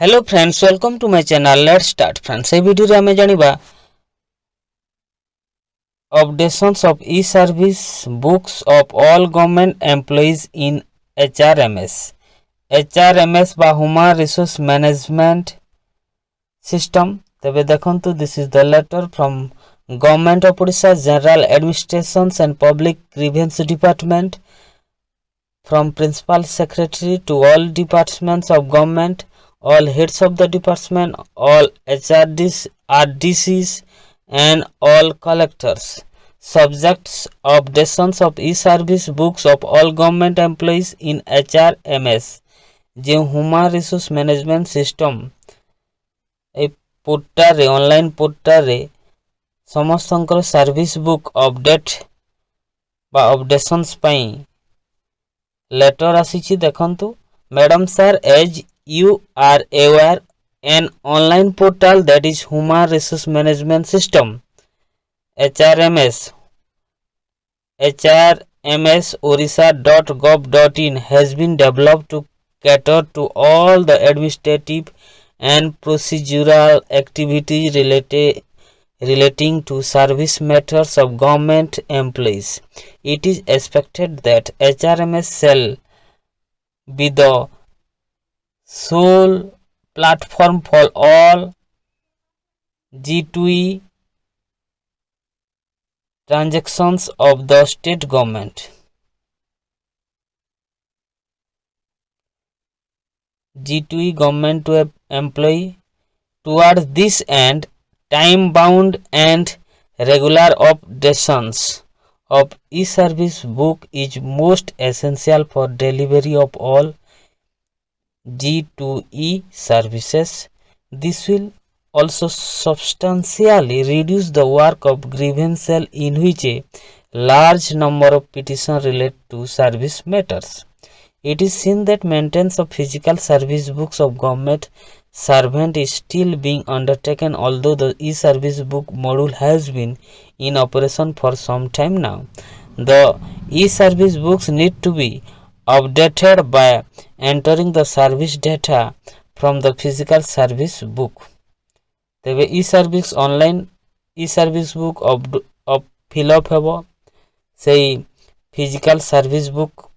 Hello friends, welcome to my channel. Let's start friends. ये video रे हमें जानिबा updations of e service books of all government employees in HRMS. HRMS बा human resource management system. तबे देखंतु this is the letter from government of Odisha general administrations and public grievances department from principal secretary to all departments of government, all heads of the department, all HRDs, RDCs and all collectors. Subjects updations of e-service books of all government employees in HRMS जे human resource management system ए portal रे online portal रे समस्त service book update बा updations पई letter आसी देखंतु madam sir as you are aware an online portal that is human resource management system HRMS orissa.gov.in has been developed to cater to all the administrative and procedural activities relating to service matters of government employees. It is expected that HRMS shall be the sole platform for all G2E transactions of the state government. G2E government to employee. Towards this end, time-bound and regular updations of e-service book is most essential for delivery of all G2E services. This will also substantially reduce the work of grievance cell in which a large number of petitions relate to service matters. It is seen that maintenance of physical service books of government servant is still being undertaken, although the e-service book module has been in operation for some time now. The e-service books need to be updated by entering the service data from the physical service book. तेबे e-service online e-service book of fill up हेबो से physical service book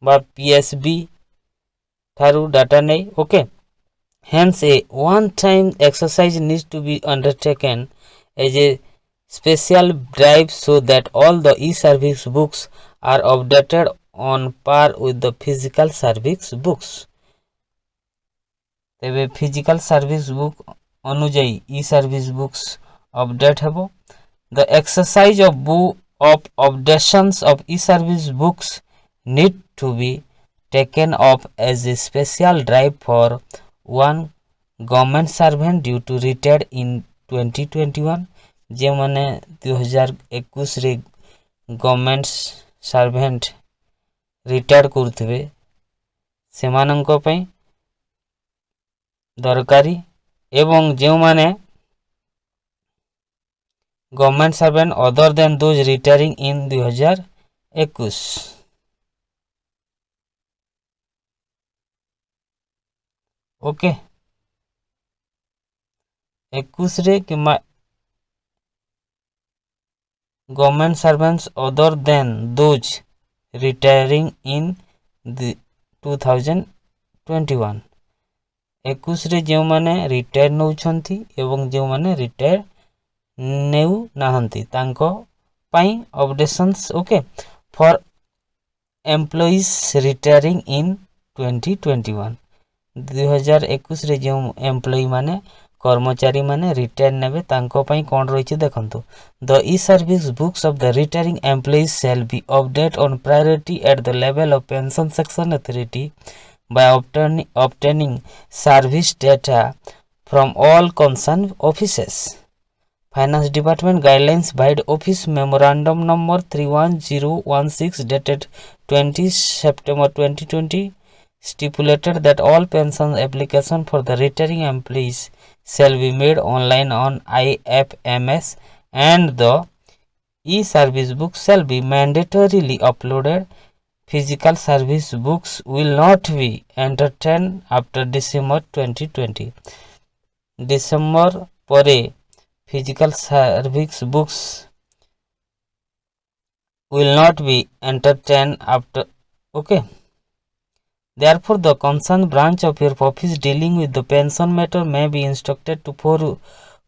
बा PSB Tharu data नहीं. Okay, hence a one-time exercise needs to be undertaken as a special drive so that all the e-service books are updated on par with the physical service books. तेबे physical service book अनुजाई e-service books update हेबो. The exercise of updations of e-service books need to be taken up as a special drive for one government servant due to retired in 2021. जे माने 2021 रे government servant retired करथिबे सेमानंको पई दरकारी एवं जे माने government servant other than those retiring in 2021. Okay, 21 रे कि government servants other than those retiring in 2021. 21 रे जो माने रिटायर नौछंती एवं जो माने रिटायर नेउ नाहंती तांको पाई updations. Okay, for employees retiring in 2021. 2021 रे जो एम्प्लॉई माने कर्मचारी माने रिटायर नेबे तांको पाई कोन रहिछि देखंतु. The E service books of the retiring employees shall be update on priority at the level of pension section authority by obtaining service data from all concerned offices. Finance Department Guidelines by Office Memorandum Number 31016 dated 20 September 2020 stipulated that all pension applications for the retiring employees shall be made online on IFMS and the e-service book shall be mandatorily uploaded physical service books will not be entertained after December 2020. December pore physical service books will not be entertained after. Okay. Therefore, the concerned branch of your office dealing with the pension matter may be instructed to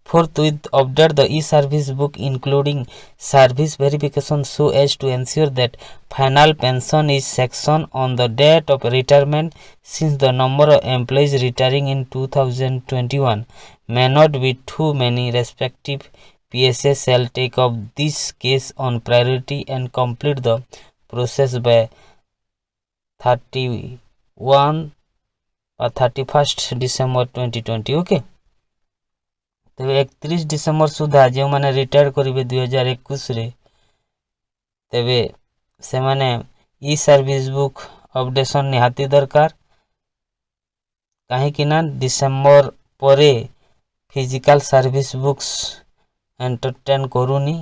forthwith update the e-service book including service verification so as to ensure that final pension is sanctioned on the date of retirement, since the number of employees retiring in 2021 may not be too many. Respective PSA shall take up this case on priority and complete the process by 31 or 31st December 2020. Okay. तेरे 31 December सुधा जो मैंने retire करेंगे 2021 रे तेरे से मैंने ई service book updation निहाती दरकार कहीं ना डिसेम्बर परे फिजिकल सर्विस बुक्स एंटरटेन करूनी।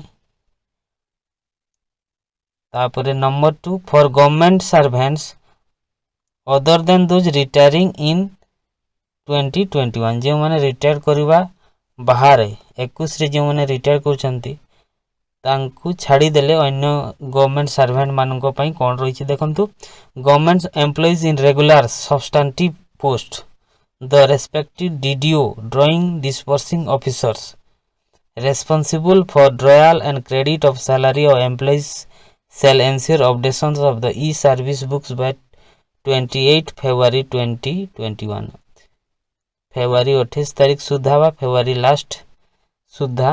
तापरे number 2 for government servants other than those retiring in 2021 जो मैंने रिटायर करवा बाहर 21 रे जो मैंने रिटायर करछंती तांकु छाड़ी देले अन्य गवर्नमेंट सर्वेंट मानको पई कोन रहिछि देखंतु government employees in regular substantive post the respective DDO drawing disbursing officers responsible for drawal and credit of salary of employees shall ensure updations of the e-service books by 28 February 2021 February 28 तारीख सुधा वा February last सुधा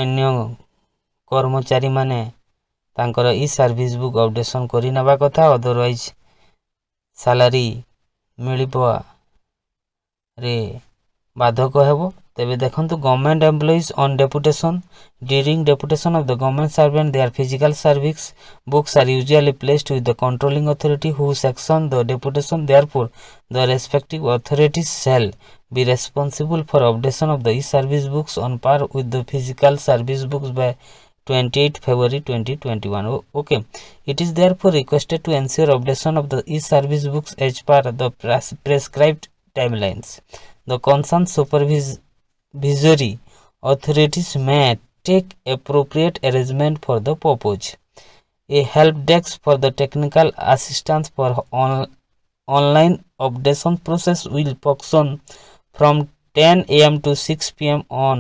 अन्य कर्मचारी माने तांकर ई service book updation करि नबा कथा otherwise salary मिलिबो रे बाधक हेबो। तेबे देखंतु government employees on deputation during deputation of the government servant their physical service books are usually placed with the controlling authority who sanction the deputation therefore the respective authorities shall be responsible for updation of the e-service books on par with the physical service books by 28 February 2021. Okay, it is therefore requested to ensure updation of the e-service books as per the prescribed timelines. The concerned supervisory authorities may take appropriate arrangement for the purpose. A help desk for the technical assistance for online updation process will function from 10 a.m. to 6 p.m. on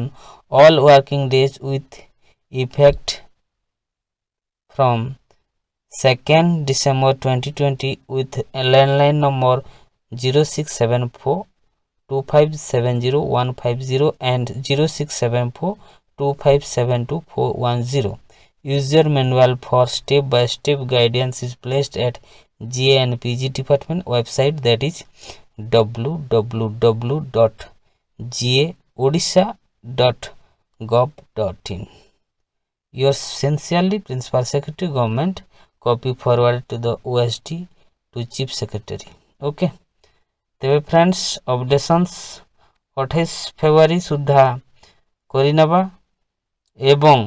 all working days with effect from 2nd December 2020 with a landline number 0674 2570 and 0674 2572 User manual for step-by-step guidance is placed at GANPG department website, that is www.gaodisha.gov.in. Yours sincerely, Principal Secretary, Government. Copy forwarded to the OSD to Chief Secretary. Okay. तेबे friends updations 28 February सुधा करिनबा एवं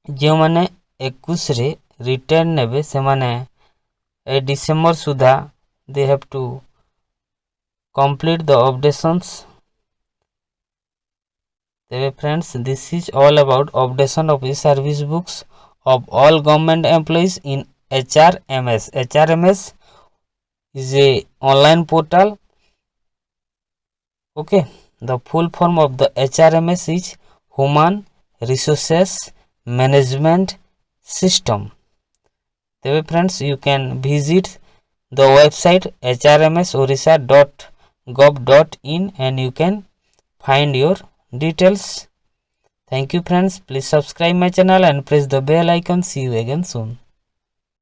जो माने 21 रे return नेबे से माने ए डिसेंबर सुधा they have to complete the updations. तेबे friends this is all about updation of e-service books of all government employees in HRMS. HRMS is a online portal. Okay, the full form of the HRMS is Human Resources Management System. Tebe friends, you can visit the website hrmsorissa.gov.in and you can find your details. Thank you friends. Please subscribe my channel and press the bell icon. See you again soon.